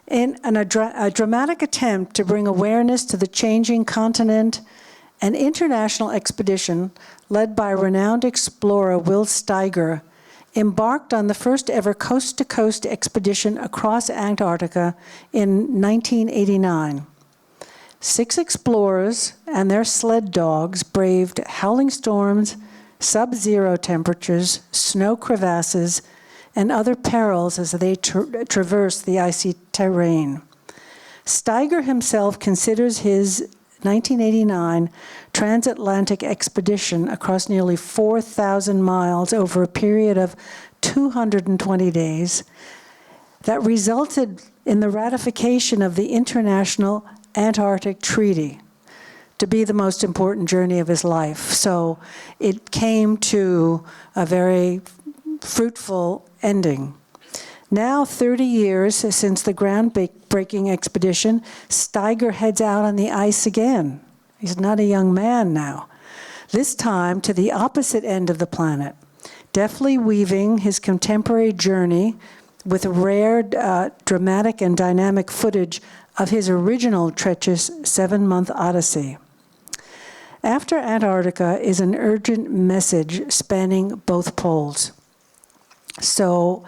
In a dramatic attempt to bring awareness to the changing continent, an international expedition led by renowned explorer Will Steiger embarked on the first ever coast-to-coast expedition across Antarctica in 1989. 6 explorers and their sled dogs braved howling storms, sub-zero temperatures, snow crevasses, and other perils as they traversed the icy terrain. Steiger himself considers his 1989 transatlantic expedition across nearly 4,000 miles over a period of 220 days that resulted in the ratification of the International Antarctic Treaty to be the most important journey of his life. So it came to a very fruitful ending. Now, 30 years since the groundbreaking expedition, Steiger heads out on the ice again. He's not a young man now. This time to the opposite end of the planet, deftly weaving his contemporary journey with rare, dramatic and dynamic footage of his original treacherous 7-month odyssey. After Antarctica is an urgent message spanning both poles. So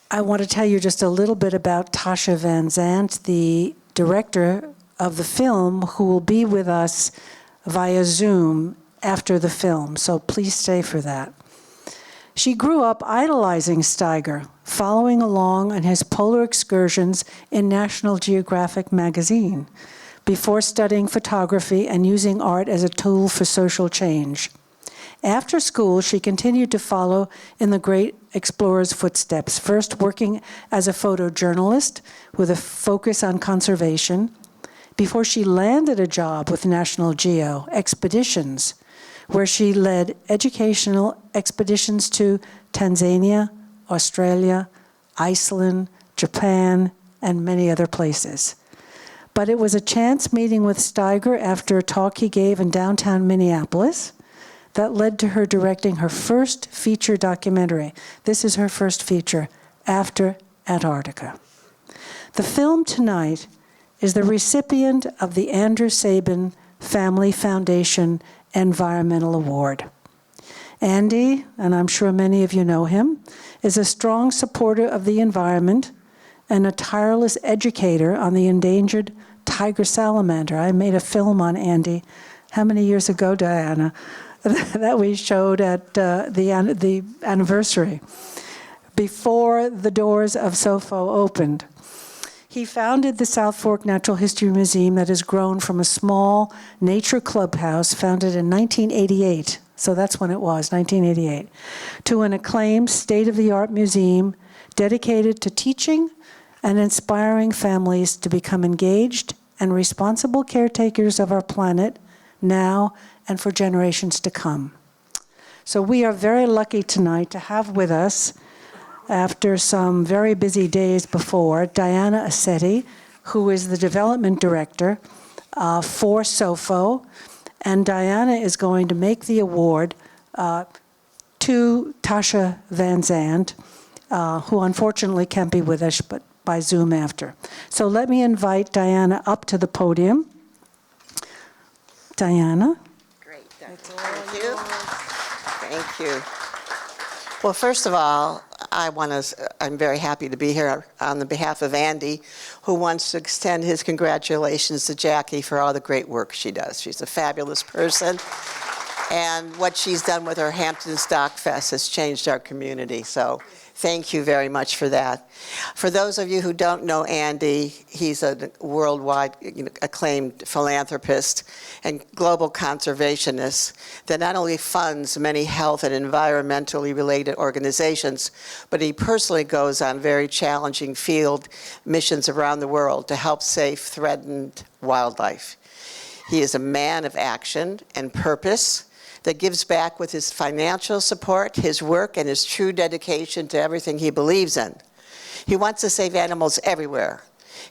I want to tell you just a little bit about Tasha Van Zandt, the director of the film, who will be with us via Zoom after the film. So please stay for that. She grew up idolizing Steiger, following along on his polar excursions in National Geographic magazine, before studying photography and using art as a tool for social change. After school, she continued to follow in the great explorer's footsteps, first working as a photojournalist with a focus on conservation, before she landed a job with National Geo Expeditions, where she led educational expeditions to Tanzania, Australia, Iceland, Japan, and many other places. But it was a chance meeting with Steiger after a talk he gave in downtown Minneapolis that led to her directing her first feature documentary. This is her first feature, After Antarctica. The film tonight is the recipient of the Andrew Sabin Family Foundation Environmental Award. Andy, and I'm sure many of you know him, is a strong supporter of the environment and a tireless educator on the endangered tiger salamander. I made a film on Andy, how many years ago, Diana, that we showed at the anniversary, before the doors of SOFO opened. He founded the South Fork Natural History Museum that has grown from a small nature clubhouse founded in 1988, so that's when it was, 1988, to an acclaimed state-of-the-art museum dedicated to teaching and inspiring families to become engaged and responsible caretakers of our planet now and for generations to come. So we are very lucky tonight to have with us, after some very busy days before, Diana Assetti, who is the development director for SOFO, and Diana is going to make the award to Tasha Van Zandt, who unfortunately can't be with us, but by Zoom after. So let me invite Diana up to the podium. Diana. Great. Thank you. Thank you. Well, first of all, I'm very happy to be here on the behalf of Andy, who wants to extend his congratulations to Jackie for all the great work she does. She's a fabulous person, and what she's done with her Hamptons Dock Fest has changed our community. So thank you very much for that. For those of you who don't know Andy, he's a worldwide acclaimed philanthropist and global conservationist that not only funds many health and environmentally related organizations, but he personally goes on very challenging field missions around the world to help save threatened wildlife. He is a man of action and purpose that gives back with his financial support, his work, and his true dedication to everything he believes in. He wants to save animals everywhere.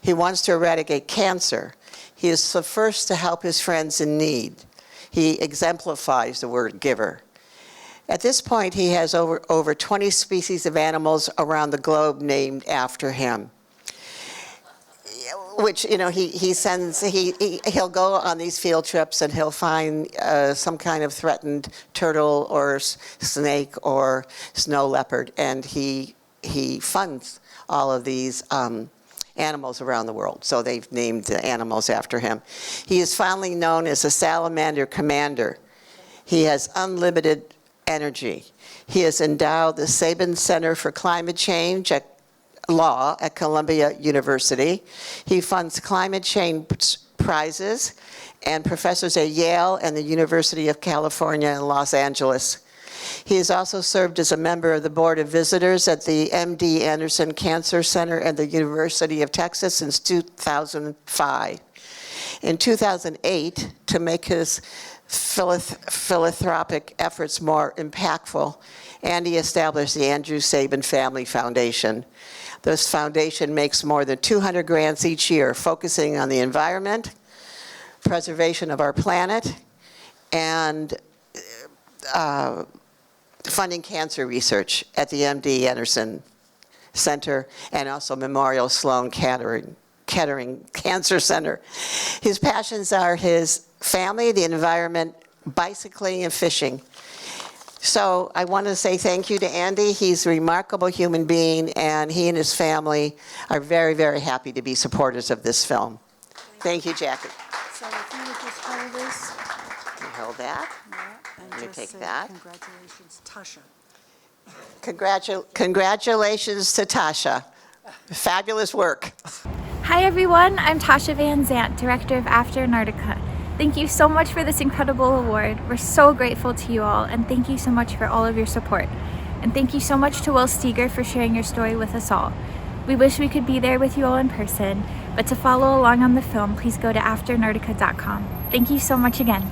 He wants to eradicate cancer. He is the first to help his friends in need. He exemplifies the word giver. At this point, he has over 20 species of animals around the globe named after him. which, you know, he'll go on these field trips and he'll find some kind of threatened turtle or snake or snow leopard, and he funds all of these animals around the world. So they've named the animals after him. He is fondly known as a salamander commander. He has unlimited energy. He has endowed the Sabin Center for Climate Change Law at Columbia University. He funds climate change prizes and professors at Yale and the University of California in Los Angeles. He has also served as a member of the Board of Visitors at the MD Anderson Cancer Center at the University of Texas since 2005. In 2008, to make his philanthropic efforts more impactful, Andy established the Andrew Sabin Family Foundation. This foundation makes more than 200 grants each year, focusing on the environment, preservation of our planet, and funding cancer research at the MD Anderson Center and also Memorial Sloan Kettering Cancer Center. His passions are his family, the environment, bicycling, and fishing. So I want to say thank you to Andy. He's a remarkable human being, and he and his family are very, very happy to be supporters of this film. Thank you, Jackie. So if you would just hold this. You hold that. Yeah, and You just take say that. Congratulations, Tasha. Congratulations to Tasha. Fabulous work. Hi everyone, I'm Tasha Van Zandt, Director of After Antarctica. Thank you so much for this incredible award. We're so grateful to you all, and thank you so much for all of your support. And thank you so much to Will Steger for sharing your story with us all. We wish we could be there with you all in person, but to follow along on the film, please go to afterantarctica.com. Thank you so much again.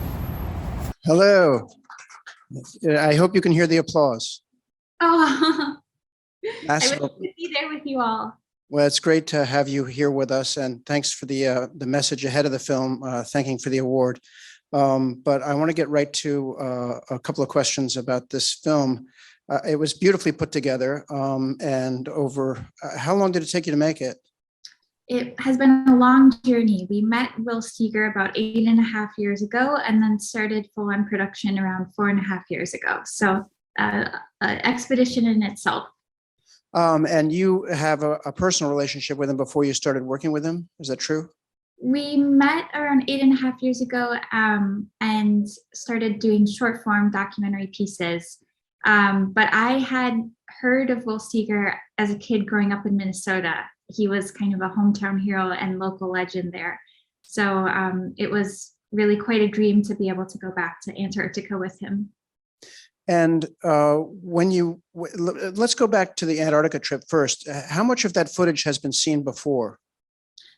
Hello. I hope you can hear the applause. Oh, I wish Massive- we could be there with you all. Well, it's great to have you here with us, and thanks for the message ahead of the film, thanking for the award. But I want to get right to a couple of questions about this film. It was beautifully put together, and over, how long did it take you to make it? It has been a long journey. We met Will Steger about 8.5 years ago, and then started full-on production around 4.5 years ago. So an expedition in itself. And you have a personal relationship with him before you started working with him. Is that true? We met around 8.5 years ago and started doing short form documentary pieces. But I had heard of Will Steger as a kid growing up in Minnesota. He was kind of a hometown hero and local legend there. So it was really quite a dream to be able to go back to Antarctica with him. And let's go back to the Antarctica trip first. How much of that footage has been seen before?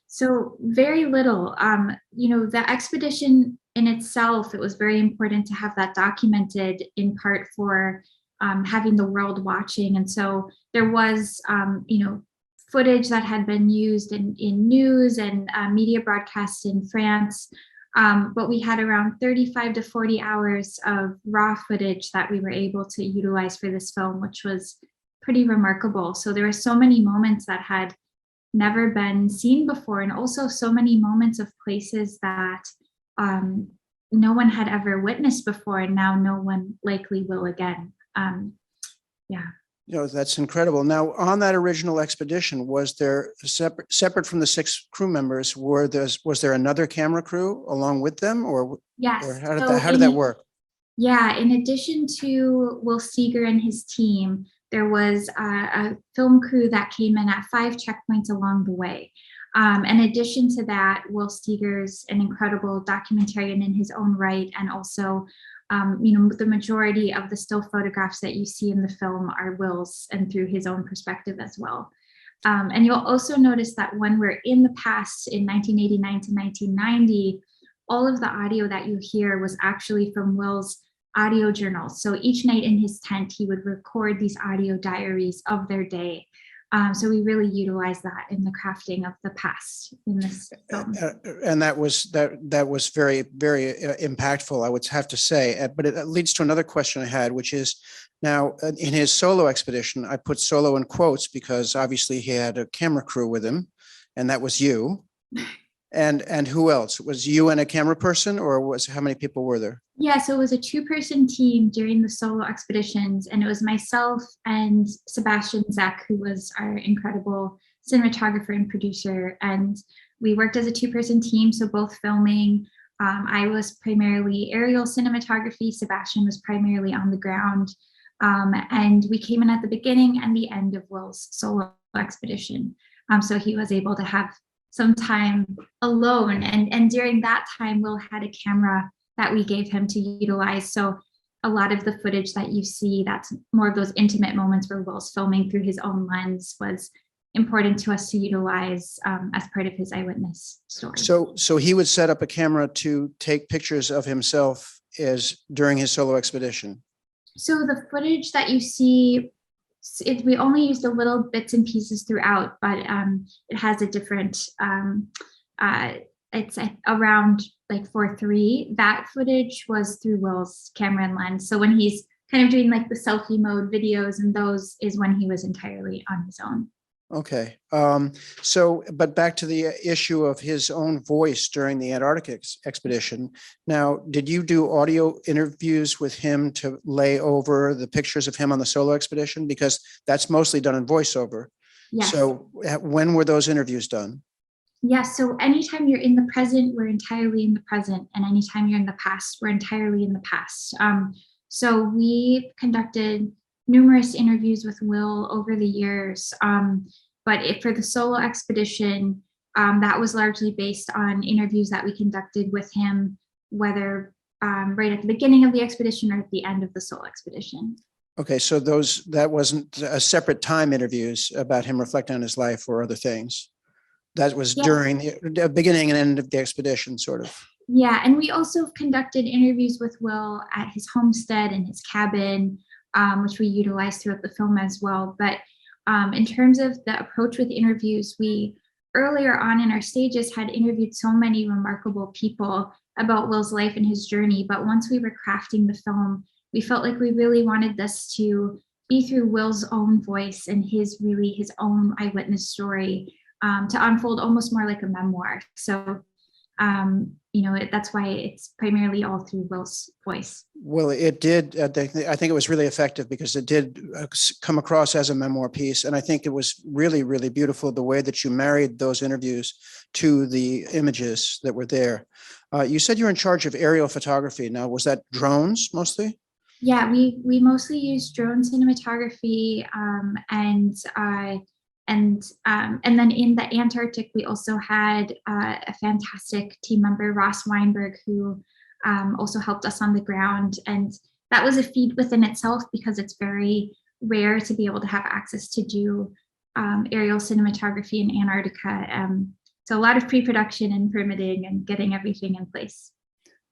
So very little. The expedition in itself, it was very important to have that documented, in part for having the world watching. And so there was, footage that had been used in news and media broadcasts in France. But we had around 35 to 40 hours of raw footage that we were able to utilize for this film, which was pretty remarkable. So there were so many moments that had never been seen before, and also so many moments of places that no one had ever witnessed before, and now no one likely will again. That's incredible. Now, on that original expedition, was there separate from the 6 crew members? Was there another camera crew along with them, or Yes. Or how did that work? Yeah, in addition to Will Steger and his team, there was a film crew that came in at 5 checkpoints along the way. In addition to that, Will Steger's an incredible documentarian in his own right, and also the majority of the still photographs that you see in the film are Will's, and through his own perspective as well. And you'll also notice that when we're in the past, in 1989 to 1990, all of the audio that you hear was actually from Will's audio journals. So each night in his tent, he would record these audio diaries of their day. So we really utilize that in the crafting of the past in this film. And that was very, very impactful, I would have to say. But it leads to another question I had, which is, now in his solo expedition, I put solo in quotes because obviously he had a camera crew with him, and that was you. And who else? Was you and a camera person, or how many people were there? Yeah, so it was a two-person team during the solo expeditions, and it was myself and Sebastian Zach, who was our incredible cinematographer and producer. And we worked as a two-person team, so both filming. I was primarily aerial cinematography. Sebastian was primarily on the ground. And we came in at the beginning and the end of Will's solo expedition. So he was able to have some time alone. And during that time, Will had a camera that we gave him to utilize. So a lot of the footage that you see, that's more of those intimate moments where Will's filming through his own lens, was important to us to utilize as part of his eyewitness story. So he would set up a camera to take pictures of himself during his solo expedition. So the footage that you see, we only used a little bits and pieces throughout, but it has a different, it's around like 4:3. That footage was through Will's camera and lens. So when he's kind of doing like the selfie mode videos, and those is when he was entirely on his own. Okay. But back to the issue of his own voice during the Antarctic expedition. Now, did you do audio interviews with him to lay over the pictures of him on the solo expedition? Because that's mostly done in voiceover. Yes. So when were those interviews done? Yes. So anytime you're in the present, we're entirely in the present. And anytime you're in the past, we're entirely in the past. So we conducted numerous interviews with Will over the years. But for the solo expedition, that was largely based on interviews that we conducted with him, whether right at the beginning of the expedition or at the end of the solo expedition. Okay, so that wasn't a separate time interviews about him reflecting on his life or other things. That was during the beginning and end of the expedition, sort of. Yeah, and we also conducted interviews with Will at his homestead and his cabin, which we utilized throughout the film as well. But in terms of the approach with interviews, we earlier on in our stages had interviewed so many remarkable people about Will's life and his journey. But once we were crafting the film, we felt like we really wanted this to be through Will's own voice and his own eyewitness story, to unfold almost more like a memoir. So that's why it's primarily all through Will's voice. Well, it did. I think it was really effective because it did come across as a memoir piece. And I think it was really, really beautiful the way that you married those interviews to the images that were there. You said you're in charge of aerial photography. Now, was that drones mostly? Yeah, we mostly use drone cinematography, and then in the Antarctic, we also had a fantastic team member, Ross Weinberg, who also helped us on the ground. And that was a feat within itself because it's very rare to be able to have access to do aerial cinematography in Antarctica. So a lot of pre-production and permitting and getting everything in place.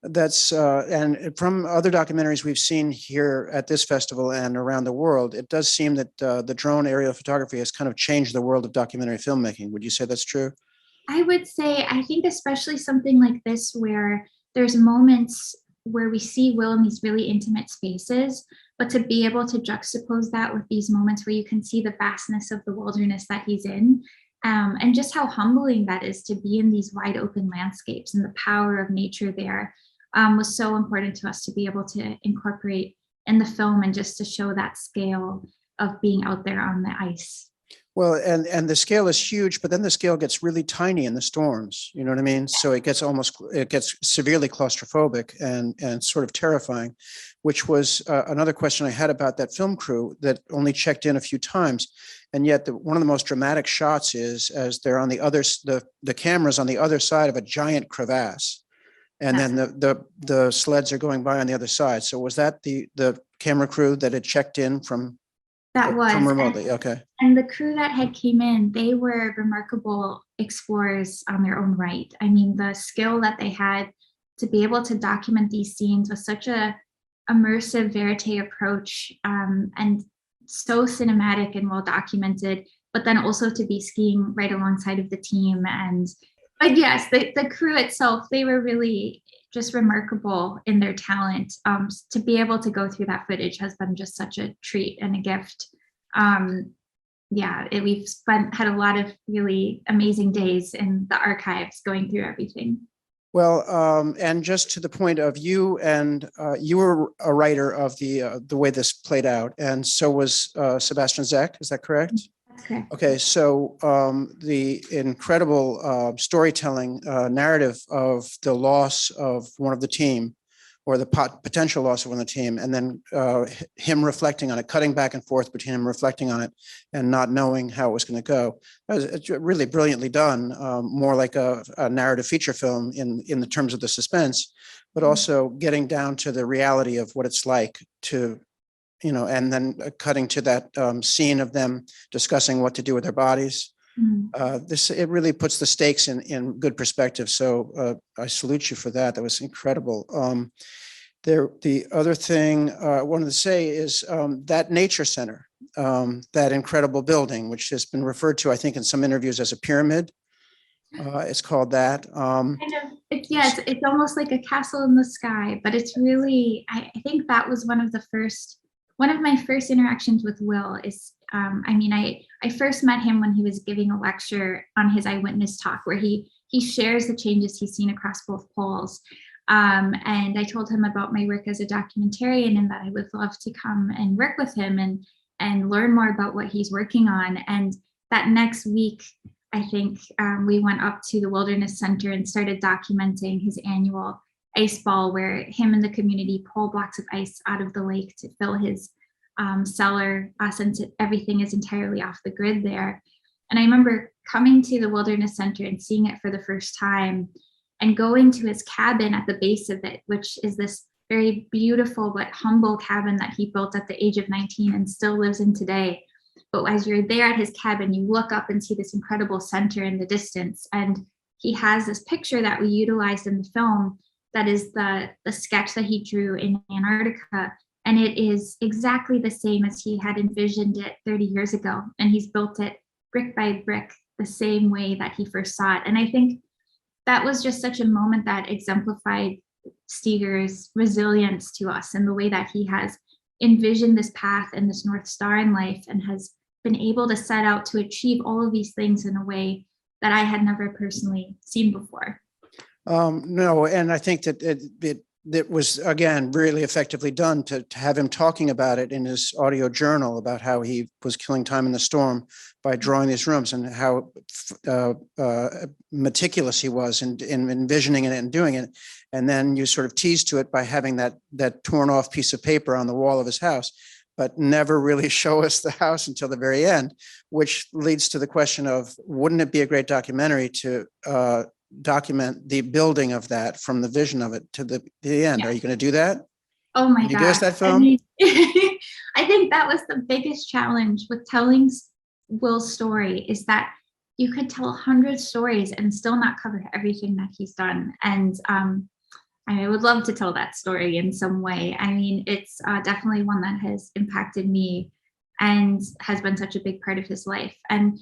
That's and from other documentaries we've seen here at this festival and around the world, it does seem that the drone aerial photography has kind of changed the world of documentary filmmaking. Would you say that's true? I would say, I think especially something like this where there's moments where we see Will in these really intimate spaces, but to be able to juxtapose that with these moments where you can see the vastness of the wilderness that he's in, and just how humbling that is to be in these wide open landscapes and the power of nature there. Was so important to us to be able to incorporate in the film and just to show that scale of being out there on the ice. Well, and the scale is huge, but then the scale gets really tiny in the storms. You know what I mean? So it gets severely claustrophobic and sort of terrifying, which was another question I had about that film crew that only checked in a few times. And yet one of the most dramatic shots is as they're on the camera's on the other side of a giant crevasse. And then the sleds are going by on the other side. So was that the camera crew that had checked in from remotely? Okay. And the crew that had came in, they were remarkable explorers on their own right. I mean, the skill that they had to be able to document these scenes was such a immersive verite approach, and so cinematic and well documented, but then also to be skiing right alongside of the team. But yes, the crew itself, they were really just remarkable in their talent. To be able to go through that footage has been just such a treat and a gift. we've had a lot of really amazing days in the archives going through everything. Well, and just to the point of you, and you were a writer of the way this played out, and so was Sebastian Zech. Is that correct? That's correct. Okay, so the incredible storytelling narrative of the loss of one of the team, or the potential loss of one of the team, and then him reflecting on it, cutting back and forth between him reflecting on it and not knowing how it was going to go. It's really brilliantly done, more like a narrative feature film in the terms of the suspense, but also getting down to the reality of what it's like to, and then cutting to that scene of them discussing what to do with their bodies. It really puts the stakes in good perspective. So I salute you for that. That was incredible. The other thing I wanted to say is that nature center, that incredible building, which has been referred to, I think, in some interviews as a pyramid. It's called that. It's almost like a castle in the sky, but it's really, I think that was one of my first interactions with Will is, I first met him when he was giving a lecture on his eyewitness talk, where he shares the changes he's seen across both poles. And I told him about my work as a documentarian and that I would love to come and work with him and learn more about what he's working on. And that next week, I think we went up to the Wilderness Center and started documenting his annual ice ball, where him and the community pull blocks of ice out of the lake to fill his cellar, since everything is entirely off the grid there. And I remember coming to the Wilderness Center and seeing it for the first time and going to his cabin at the base of it, which is this very beautiful but humble cabin that he built at the age of 19 and still lives in today. But as you're there at his cabin, you look up and see this incredible center in the distance. And he has this picture that we utilized in the film that is the sketch that he drew in Antarctica. And it is exactly the same as he had envisioned it 30 years ago. And he's built it brick by brick the same way that he first saw it. And I think that was just such a moment that exemplified Steger's resilience to us and the way that he has envisioned this path and this North Star in life and has been able to set out to achieve all of these things in a way that I had never personally seen before. No, and I think that it was, again, really effectively done to have him talking about it in his audio journal about how he was killing time in the storm by drawing these rooms and how meticulous he was in envisioning it and doing it. And then you sort of teased to it by having that torn off piece of paper on the wall of his house, but never really show us the house until the very end, which leads to the question of, wouldn't it be a great documentary to document the building of that from the vision of it to the end? Yeah. Are you going to do that? Oh my God. You God. give us that film? I think that was the biggest challenge with telling Will's story, is that you could tell 100 stories and still not cover everything that he's done. And I would love to tell that story in some way. I mean, it's definitely one that has impacted me and has been such a big part of his life. And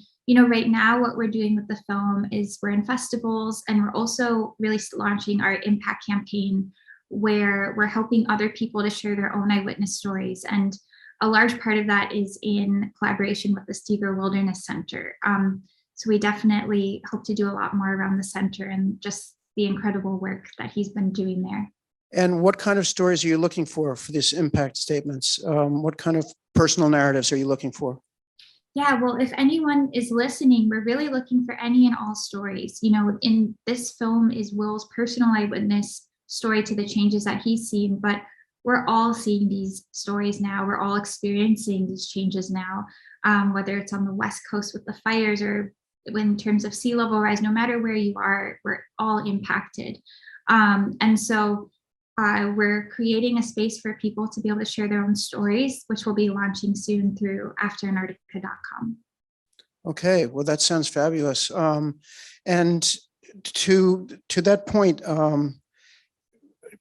right now what we're doing with the film is we're in festivals, and we're also really launching our impact campaign, where we're helping other people to share their own eyewitness stories. And a large part of that is in collaboration with the Steger Wilderness Center. So we definitely hope to do a lot more around the center and just the incredible work that he's been doing there. And what kind of stories are you looking for these impact statements? What kind of personal narratives are you looking for? Yeah, well, if anyone is listening, we're really looking for any and all stories. In this film is Will's personal eyewitness story to the changes that he's seen, but we're all seeing these stories now. We're all experiencing these changes now, whether it's on the West Coast with the fires or in terms of sea level rise. No matter where you are, we're all impacted. And so we're creating a space for people to be able to share their own stories, which will be launching soon through afterantarctica.com. Okay, well, that sounds fabulous. And to that point,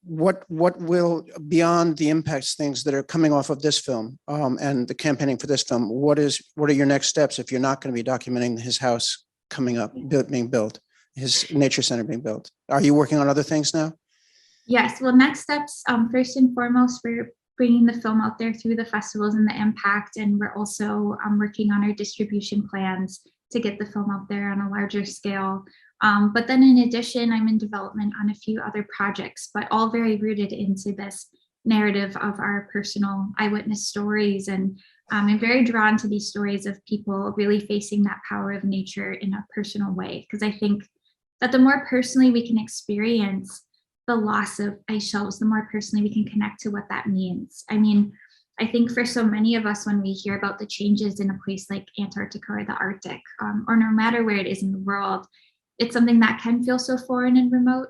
what will, beyond the impacts things that are coming off of this film and the campaigning for this film, what are your next steps if you're not going to be documenting his house coming up, being built, his nature center being built? Are you working on other things now? Yes, well, next steps, first and foremost, we're bringing the film out there through the festivals and the impact. And we're also working on our distribution plans to get the film out there on a larger scale. But then in addition, I'm in development on a few other projects, but all very rooted into this narrative of our personal eyewitness stories. And I'm very drawn to these stories of people really facing that power of nature in a personal way, because I think that the more personally we can experience the loss of ice shelves, the more personally we can connect to what that means. I mean, I think for so many of us, when we hear about the changes in a place like Antarctica or the Arctic, or no matter where it is in the world, it's something that can feel so foreign and remote.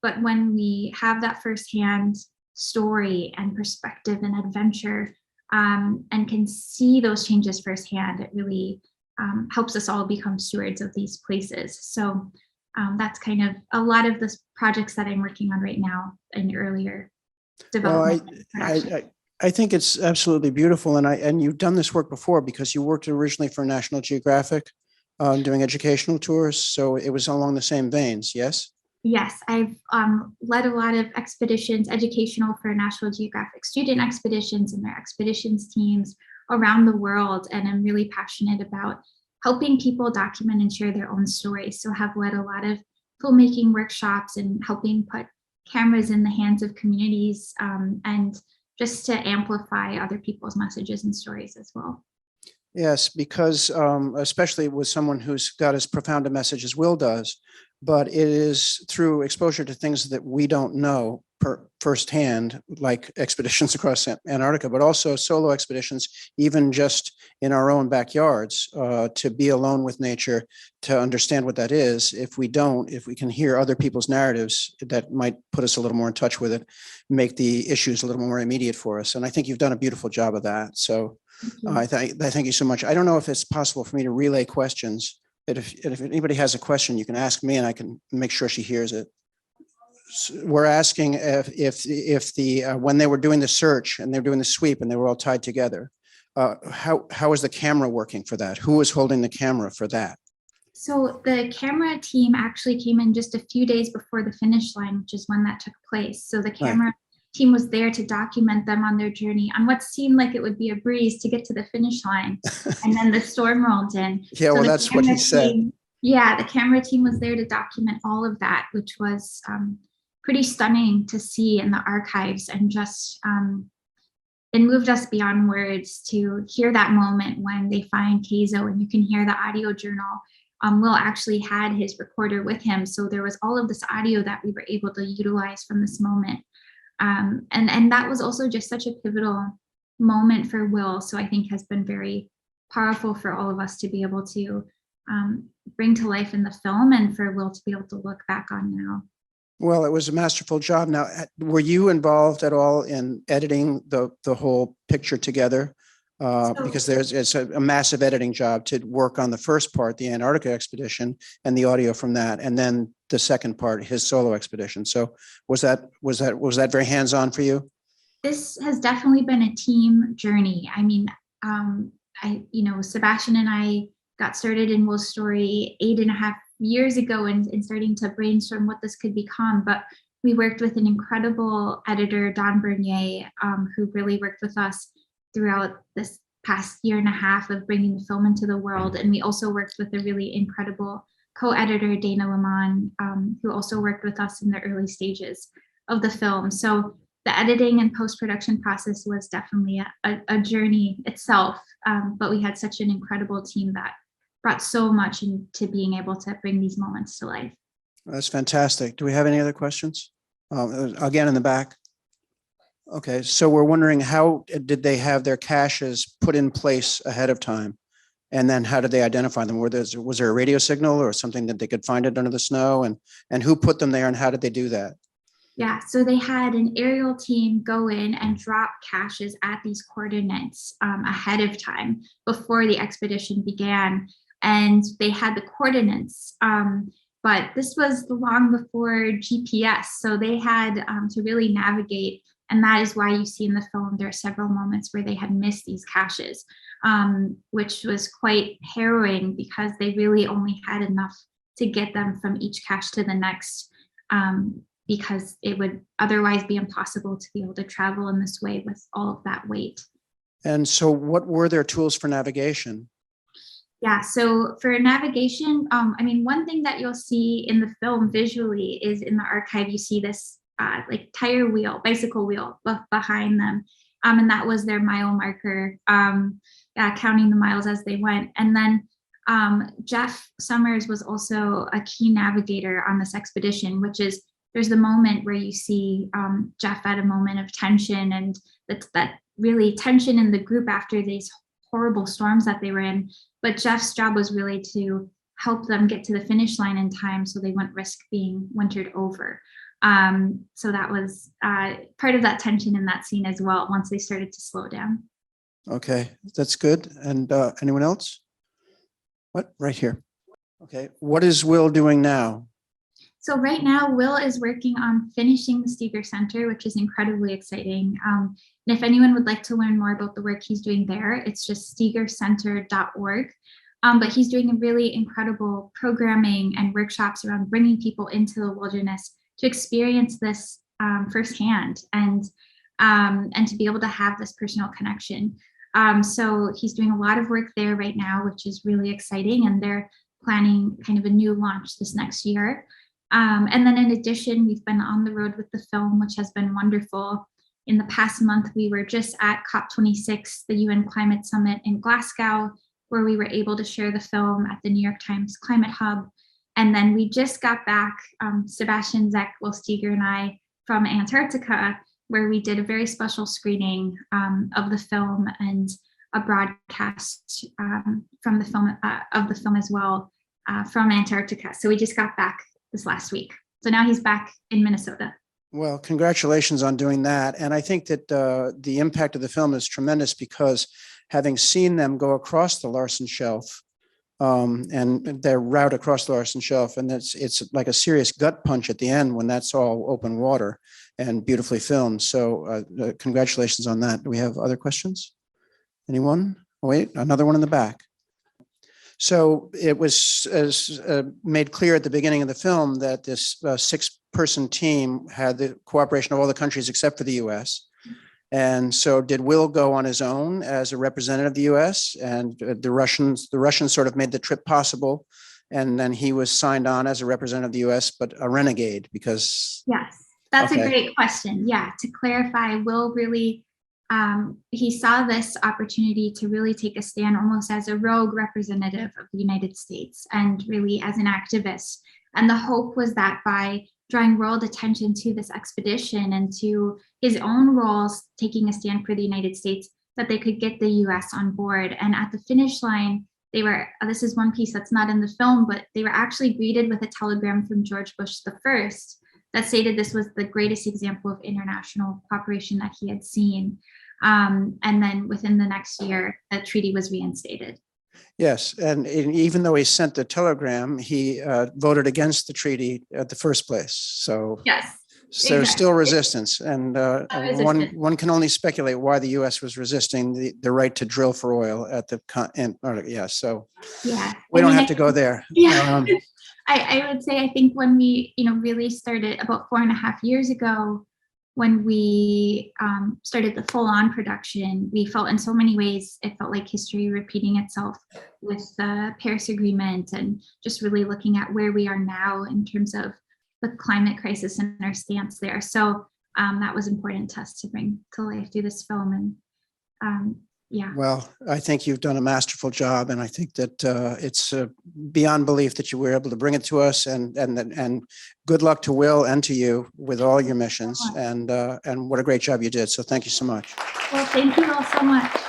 But when we have that firsthand story and perspective and adventure, and can see those changes firsthand, it really helps us all become stewards of these places. So that's kind of a lot of the projects that I'm working on right now in earlier development. Well, I think it's absolutely beautiful, and you've done this work before because you worked originally for National Geographic, doing educational tours. So it was along the same veins, yes? Yes, I've led a lot of expeditions, educational for National Geographic student expeditions and their expeditions teams around the world. And I'm really passionate about helping people document and share their own stories. So have led a lot of filmmaking workshops and helping put cameras in the hands of communities, and just to amplify other people's messages and stories as well. Yes, because especially with someone who's got as profound a message as Will does, but it is through exposure to things that we don't know firsthand, like expeditions across Antarctica, but also solo expeditions, even just in our own backyards, to be alone with nature, to understand what that is. If we can hear other people's narratives, that might put us a little more in touch with it, make the issues a little more immediate for us. And I think you've done a beautiful job of that. So I thank you so much. I don't know if it's possible for me to relay questions. If anybody has a question, you can ask me and I can make sure she hears it. We're asking if when they were doing the search and they were doing the sweep and they were all tied together, how is the camera working for that? Who was holding the camera for that? So the camera team actually came in just a few days before the finish line, which is when that took place. So the camera team was there to document them on their journey on what seemed like it would be a breeze to get to the finish line. And then the storm rolled in. Yeah, so well, that's what he said. The camera team was there to document all of that, which was pretty stunning to see in the archives, and just it moved us beyond words to hear that moment when they find Keizo, and you can hear the audio journal. Will actually had his recorder with him, so there was all of this audio that we were able to utilize from this moment. And that was also just such a pivotal moment for Will. So I think has been very powerful for all of us to be able to bring to life in the film, and for Will to be able to look back on now. Well, it was a masterful job. Now, were you involved at all in editing the whole picture together? Because it's a massive editing job to work on the first part, the Antarctica expedition, and the audio from that, and then the second part, his solo expedition. So was that very hands-on for you? This has definitely been a team journey. I mean, Sebastian and I got started in Will's story 8.5 years ago and starting to brainstorm what this could become. But we worked with an incredible editor, Don Bernier, who really worked with us throughout this past 1.5 years of bringing the film into the world. And we also worked with a really incredible co-editor, Dana Lamont, who also worked with us in the early stages of the film. So the editing and post-production process was definitely a journey itself, but we had such an incredible team that brought so much into being able to bring these moments to life. That's fantastic. Do we have any other questions? Again, in the back. Okay, so we're wondering, how did they have their caches put in place ahead of time? And then how did they identify them? Was there a radio signal or something that they could find it under the snow? And who put them there and how did they do that? Yeah, so they had an aerial team go in and drop caches at these coordinates ahead of time before the expedition began. And they had the coordinates, but this was long before GPS. So they had to really navigate. And that is why you see in the film, there are several moments where they had missed these caches, which was quite harrowing because they really only had enough to get them from each cache to the next. because it would otherwise be impossible to be able to travel in this way with all of that weight. And so what were their tools for navigation? Yeah, so for navigation, I mean, one thing that you'll see in the film visually is in the archive, you see this like tire wheel, bicycle wheel behind them. And that was their mile marker, counting the miles as they went. And then Jeff Summers was also a key navigator on this expedition, which is there's the moment where you see Jeff at a moment of tension, and that really tension in the group after these horrible storms that they were in. But Jeff's job was really to help them get to the finish line in time so they wouldn't risk being wintered over. So that was part of that tension in that scene as well, once they started to slow down. Okay, that's good. And anyone else? What? Right here. Okay, what is Will doing now? So right now, Will is working on finishing the Steger Center, which is incredibly exciting. And if anyone would like to learn more about the work he's doing there, it's just stegercenter.org. But he's doing a really incredible programming and workshops around bringing people into the wilderness to experience this firsthand and to be able to have this personal connection. So he's doing a lot of work there right now, which is really exciting. And they're planning kind of a new launch this next year. And then in addition, we've been on the road with the film, which has been wonderful. In the past month, we were just at COP26, the UN Climate Summit in Glasgow, where we were able to share the film at the New York Times Climate Hub. And then we just got back, Sebastian Zech, Will Steger, and I, from Antarctica, where we did a very special screening of the film and a broadcast from the film of the film as well from Antarctica. So we just got back this last week. So now he's back in Minnesota. Well, congratulations on doing that. And I think that the impact of the film is tremendous because having seen them go across the Larsen Shelf and their route across the Larsen Shelf, and it's like a serious gut punch at the end when that's all open water and beautifully filmed. So congratulations on that. Do we have other questions? Anyone? Oh, wait, another one in the back. So it was made clear at the beginning of the film that this 6-person team had the cooperation of all the countries except for the US. And so did Will go on his own as a representative of the US, and the Russians sort of made the trip possible. And then he was signed on as a representative of the US, but a renegade because. Yes, that's okay. A great question. Yeah, to clarify, Will really, he saw this opportunity to really take a stand almost as a rogue representative of the United States and really as an activist. And the hope was that by drawing world attention to this expedition and to his own roles taking a stand for the United States, that they could get the US on board. And at the finish line, they were, this is one piece that's not in the film, but they were actually greeted with a telegram from George Bush I that stated this was the greatest example of international cooperation that he had seen. And then within the next year, the treaty was reinstated. Yes, and even though he sent the telegram, he voted against the treaty at the first place. So yes, so there's still resistance, and resistance. one can only speculate why the U.S. was resisting the right to drill for oil at the yeah. So yeah, we don't have to go there. Yeah, I would say I think when we really started about 4.5 years ago, when we started the full-on production, we felt in so many ways, it felt like history repeating itself with the Paris Agreement and just really looking at where we are now in terms of the climate crisis and our stance there. So that was important to us to bring to life through this film. And yeah. Well, I think you've done a masterful job, and I think that it's beyond belief that you were able to bring it to us. And good luck to Will and to you with all your missions. And what a great job you did. So thank you so much. Well, thank you all so much.